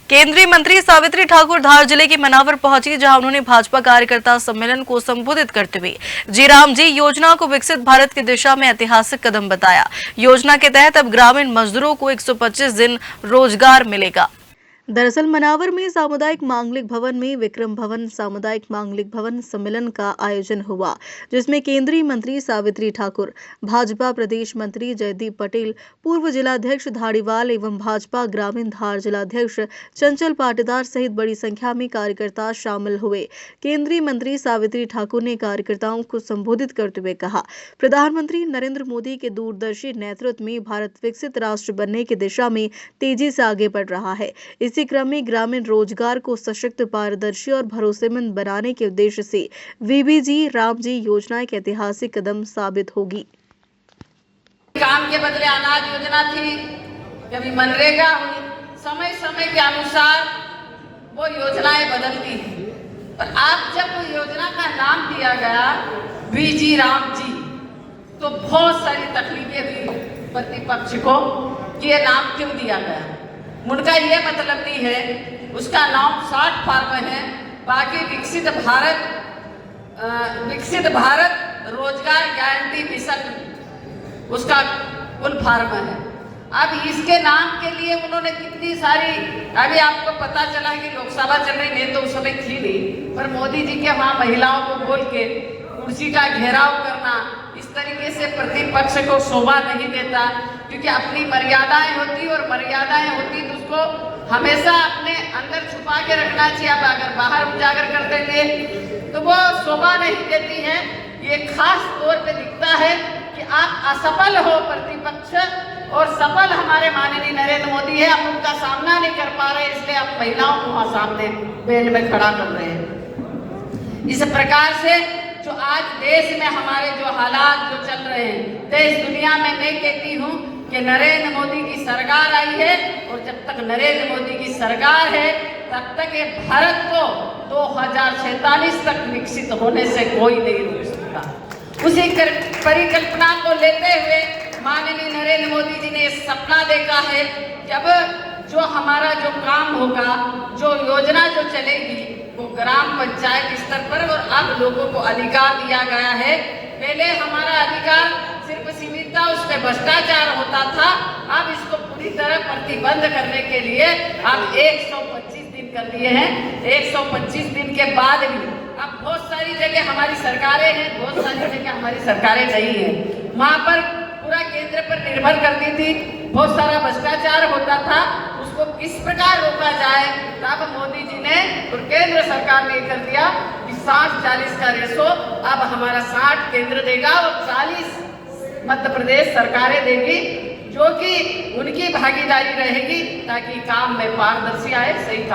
केंद्रीय मंत्री सावित्री ठाकुर धार जिले की मनावर पहुंची, जहां उन्होंने भाजपा कार्यकर्ता सम्मेलन को संबोधित करते हुए जी राम जी योजना को विकसित भारत की दिशा में ऐतिहासिक कदम बताया। योजना के तहत अब ग्रामीण मजदूरों को 125 दिन रोजगार मिलेगा। दरअसल मनावर में सामुदायिक मांगलिक भवन में विक्रम भवन सामुदायिक मांगलिक भवन सम्मेलन का आयोजन हुआ, जिसमें केंद्रीय मंत्री सावित्री ठाकुर, भाजपा प्रदेश मंत्री जयदीप पटेल, पूर्व जिलाध्यक्ष धारीवाल एवं भाजपा ग्रामीण धार जिलाध्यक्ष चंचल पाटीदार सहित बड़ी संख्या में कार्यकर्ता शामिल हुए। केंद्रीय मंत्री सावित्री ठाकुर ने कार्यकर्ताओं को संबोधित करते हुए कहा, प्रधानमंत्री नरेंद्र मोदी के दूरदर्शी नेतृत्व में भारत विकसित राष्ट्र बनने की दिशा में तेजी से आगे बढ़ रहा है। इसी क्रम में ग्रामीण रोजगार को सशक्त, पारदर्शी और भरोसेमंद बनाने के उद्देश्य से वीबीजी राम जी योजना एक ऐतिहासिक कदम साबित होगी। काम के बदले अनाज योजना थी, कभी मनरेगा हुई, समय समय के अनुसार वो योजनाएं बदलती हैं। और आज जब वो योजना का नाम दिया गया वीजी राम जी, तो बहुत सारी तकलीफें हुई प्रतिपक्ष को कि ये नाम क्यों दिया गया। उनका ये मतलब नहीं है, उसका नाम शॉर्ट फॉर्म है, बाकी विकसित भारत रोजगार गारंटी मिशन उसका फुल फॉर्म है। अब इसके नाम के लिए उन्होंने कितनी सारी, अभी आपको पता चला कि लोकसभा चल रही है तो उस समय थी नहीं, पर मोदी जी के वहाँ महिलाओं को बोल के कुर्सी का घेराव करना इस तरीके से प्रतिपक्ष को शोभा नहीं देता, क्योंकि अपनी मर्यादाएं होती और मर्यादाएं होती तो उसको हमेशा अपने अंदर छुपा के रखना चाहिए। अब अगर बाहर उजागर कर देंगे तो वो शोभा नहीं देती है। ये खास तौर पे दिखता है कि आप असफल हो प्रतिपक्ष और सफल हमारे माननीय नरेंद्र मोदी है। आप उनका सामना नहीं कर पा रहे, इसलिए आप महिलाओं को वहां सामने बेंच में खड़ा कर रहे हैं। इस प्रकार से जो आज देश में हमारे जो हालात जो चल रहे हैं, देश दुनिया में मैं कहती हूँ कि नरेंद्र मोदी की सरकार आई है, और जब तक नरेंद्र मोदी की सरकार है तब तक ये भारत को 2047 तक विकसित होने से कोई नहीं रोक सकता। उसी परिकल्पना को लेते हुए माननीय नरेंद्र मोदी जी ने सपना देखा है कि अब जो हमारा जो काम होगा, जो योजना जो चलेगी वो ग्राम पंचायत स्तर पर, और अब लोगों को अधिकार दिया गया है। पहले हमारा अधिकार सिर्फ सीमित था, उसमें भ्रष्टाचार होता था। अब इसको पूरी तरह प्रतिबंध करने के लिए अब 125 दिन कर दिए हैं। 125 दिन के बाद भी अब बहुत सारी जगह हमारी सरकारें हैं, बहुत सारी जगह हमारी सरकारें नहीं है, वहाँ पर पूरा केंद्र पर निर्भर करती थी, बहुत सारा भ्रष्टाचार होता था, उसको किस प्रकार रोका जाए। तब मोदी जी ने और केंद्र सरकार ने कर दिया कि 60-40 का रेशो अब हमारा 60 केंद्र देगा और 40 मध्य प्रदेश सरकारें देगी, जो कि उनकी भागीदारी रहेगी ताकि काम में पारदर्शी आए, सही काम